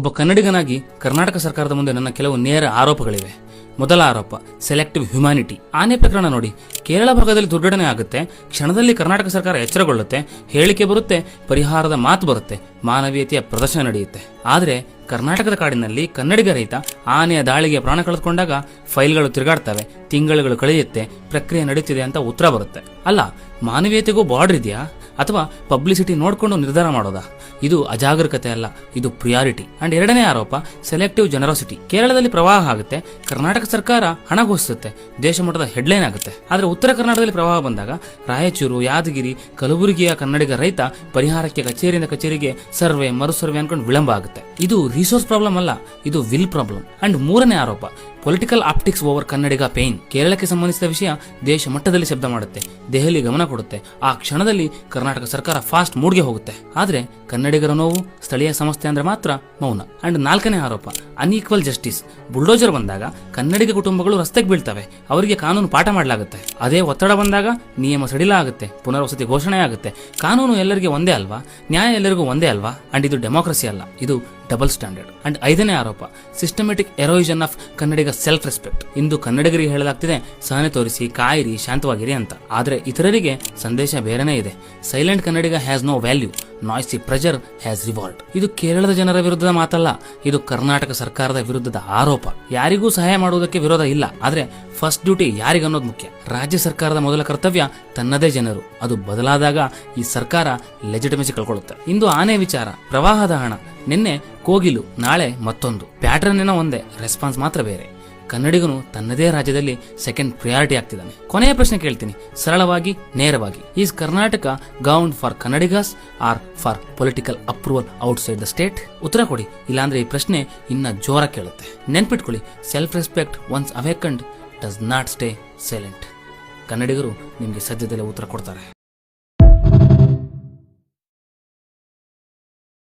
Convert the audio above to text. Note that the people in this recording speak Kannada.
ಒಬ್ಬ ಕನ್ನಡಿಗನಾಗಿ ಕರ್ನಾಟಕ ಸರ್ಕಾರದ ಮುಂದೆ ನನ್ನ ಕೆಲವು ನೇರ ಆರೋಪಗಳಿವೆ. ಮೊದಲ ಆರೋಪ, ಸೆಲೆಕ್ಟಿವ್ ಹ್ಯುಮ್ಯಾನಿಟಿ. ಆನೆ ಪ್ರಕರಣ ನೋಡಿ, ಕೇರಳ ಭಾಗದಲ್ಲಿ ದುರ್ಘಟನೆ ಆಗುತ್ತೆ, ಕ್ಷಣದಲ್ಲಿ ಕರ್ನಾಟಕ ಸರ್ಕಾರ ಎಚ್ಚರಗೊಳ್ಳುತ್ತೆ, ಹೇಳಿಕೆ ಬರುತ್ತೆ, ಪರಿಹಾರದ ಮಾತು ಬರುತ್ತೆ, ಮಾನವೀಯತೆಯ ಪ್ರದರ್ಶನ ನಡೆಯುತ್ತೆ. ಆದರೆ ಕರ್ನಾಟಕದ ಕಾಡಿನಲ್ಲಿ ಕನ್ನಡಿಗ ರೈತ ಆನೆಯ ದಾಳಿಗೆ ಪ್ರಾಣ ಕಳೆದುಕೊಂಡಾಗ ಫೈಲ್ಗಳು ತಿರುಗಾಡ್ತವೆ, ತಿಂಗಳುಗಳು ಕಳೆಯುತ್ತೆ, ಪ್ರಕ್ರಿಯೆ ನಡೀತಿದೆ ಅಂತ ಉತ್ತರ ಬರುತ್ತೆ. ಅಲ್ಲ, ಮಾನವೀಯತೆಗೂ ಬಾರ್ಡರ್ ಇದೆಯಾ ಅಥವಾ ಪಬ್ಲಿಸಿಟಿ ನೋಡ್ಕೊಂಡು ನಿರ್ಧಾರ ಮಾಡೋದಾ? ಇದು ಅಜಾಗರೂಕತೆ ಅಲ್ಲ, ಇದು ಪ್ರಿಯಾರಿಟಿ. ಅಂಡ್ ಎರಡನೇ ಆರೋಪ, ಸೆಲೆಕ್ಟಿವ್ ಜನರಾಸಿಟಿ. ಕೇರಳದಲ್ಲಿ ಪ್ರವಾಹ ಆಗುತ್ತೆ, ಕರ್ನಾಟಕ ಸರ್ಕಾರ ಹಣ ಘೋಷಿಸುತ್ತೆ, ದೇಶ ಮಟ್ಟದ ಹೆಡ್ಲೈನ್ ಆಗುತ್ತೆ. ಆದರೆ ಉತ್ತರ ಕರ್ನಾಟಕದಲ್ಲಿ ಪ್ರವಾಹ ಬಂದಾಗ ರಾಯಚೂರು, ಯಾದಗಿರಿ, ಕಲಬುರಗಿಯ ಕನ್ನಡಿಗ ರೈತ ಪರಿಹಾರಕ್ಕೆ ಕಚೇರಿಯಿಂದ ಕಚೇರಿಗೆ ಸರ್ವೆ ಮರು ಸರ್ವೆ ಅನ್ಕೊಂಡು ವಿಳಂಬ ಆಗುತ್ತೆ. ಇದು ರಿಸೋರ್ಸ್ ಪ್ರಾಬ್ಲಮ್ ಅಲ್ಲ, ಇದು ವಿಲ್ ಪ್ರಾಬ್ಲಮ್. ಅಂಡ್ ಮೂರನೇ ಆರೋಪ, ಪೊಲಿಟಿಕಲ್ ಆಪ್ಟಿಕ್ಸ್ ಓವರ್ ಕನ್ನಡಿಗ ಪೇನ್. ಕೇರಳಕ್ಕೆ ಸಂಬಂಧಿಸಿದ ವಿಷಯ ದೇಶ ಮಟ್ಟದಲ್ಲಿ ಶಬ್ದ ಮಾಡುತ್ತೆ, ದೆಹಲಿ ಗಮನ ಕೊಡುತ್ತೆ, ಆ ಕ್ಷಣದಲ್ಲಿ ಕರ್ನಾಟಕ ಸರ್ಕಾರ ಫಾಸ್ಟ್ ಮೂಡ್ಗೆ ಹೋಗುತ್ತೆ. ಆದ್ರೆ ಕನ್ನಡಿಗರ ನೋವು, ಸ್ಥಳೀಯ ಸಂಸ್ಥೆ ಅಂದ್ರೆ ಮಾತ್ರ ಮೌನ. ಅಂಡ್ ನಾಲ್ಕನೇ ಆರೋಪ, ಅನ್ಈಕ್ವಲ್ ಜಸ್ಟಿಸ್. ಬುಲ್ಡೋಜರ್ ಬಂದಾಗ ಕನ್ನಡಿಗ ಕುಟುಂಬಗಳು ರಸ್ತೆಗೆ ಬೀಳ್ತವೆ, ಅವರಿಗೆ ಕಾನೂನು ಪಾಠ ಮಾಡಲಾಗುತ್ತೆ. ಅದೇ ಒತ್ತಡ ಬಂದಾಗ ನಿಯಮ ಸಡಿಲ ಆಗುತ್ತೆ, ಪುನರ್ವಸತಿ ಘೋಷಣೆ ಆಗುತ್ತೆ. ಕಾನೂನು ಎಲ್ಲರಿಗೆ ಒಂದೇ ಅಲ್ವಾ? ನ್ಯಾಯ ಎಲ್ಲರಿಗೂ ಒಂದೇ ಅಲ್ವಾ? ಅಂಡ್ ಇದು ಡೆಮೋಕ್ರಸಿ ಅಲ್ಲ, ಇದು ಡಬಲ್ ಸ್ಟ್ಯಾಂಡರ್ಡ್. ಅಂಡ್ ಐದನೇ ಆರೋಪ, systematic erosion of Kannadiga self respect. ಇಂದು ಕನ್ನಡಿಗರಿಗೆ ಹೇಳಲಾಗ್ತಿದೆ, ಸಹನೆ ತೋರಿಸಿ, ಕಾಯಿರಿ, ಶಾಂತವಾಗಿರಿ ಅಂತ. ಆದ್ರೆ ಇತರರಿಗೆ ಸಂದೇಶ ಬೇರೆನೇ ಇದೆ. Silent Kannadiga has no value, noisy pressure has revolt. ಇದು ಕೇರಳದ ಜನರ ವಿರುದ್ಧದ ಮಾತಲ್ಲ, ಇದು ಕರ್ನಾಟಕ ಸರ್ಕಾರದ ವಿರುದ್ಧದ ಆರೋಪ. ಯಾರಿಗೂ ಸಹಾಯ ಮಾಡುವುದಕ್ಕೆ ವಿರೋಧ ಇಲ್ಲ, ಆದ್ರೆ ಫಸ್ಟ್ ಡ್ಯೂಟಿ ಯಾರಿಗನ್ನೋದು ಮುಖ್ಯ. ರಾಜ್ಯ ಸರ್ಕಾರದ ಮೊದಲ ಕರ್ತವ್ಯ ತನ್ನದೇ ಜನರು. ಅದು ಬದಲಾದಾಗ ಈ ಸರ್ಕಾರ ಲೆಜಿಟಿಮೆಸಿ ಕಳ್ಕೊಳ್ಳುತ್ತೆ. ಇಂದು ಆನೆ ವಿಚಾರ, ಪ್ರವಾಹದ ಹಣ, ನಿನ್ನೆ ಕೋಗಿಲು, ನಾಳೆ ಮತ್ತೊಂದು. ಪ್ಯಾಟರ್ನ್ ಏನೋ ಒಂದೇ, ರೆಸ್ಪಾನ್ಸ್ ಮಾತ್ರ ಬೇರೆ. ಕನ್ನಡಿಗನು ತನ್ನದೇ ರಾಜ್ಯದಲ್ಲಿ ಸೆಕೆಂಡ್ ಪ್ರಿಯಾರಿಟಿ ಆಗ್ತಿದ್ದಾನೆ. ಕೊನೆಯ ಪ್ರಶ್ನೆ ಕೇಳ್ತೀನಿ, ಸರಳವಾಗಿ, ನೇರವಾಗಿ. Is Karnataka governed for Kannadigas or for political approval outside the state? ಉತ್ತರ ಕೊಡಿ, ಇಲ್ಲಾಂದ್ರೆ ಈ ಪ್ರಶ್ನೆ ಇನ್ನ ಜೋರ ಕೇಳುತ್ತೆ. ನೆನ್ಪಿಟ್ಕೊಳ್ಳಿ, self respect once awakened does not stay silent. ಕನ್ನಡಿಗರು ನಿಮಗೆ ಸದ್ಯದಲ್ಲೇ ಉತ್ತರ ಕೊಡ್ತಾರೆ.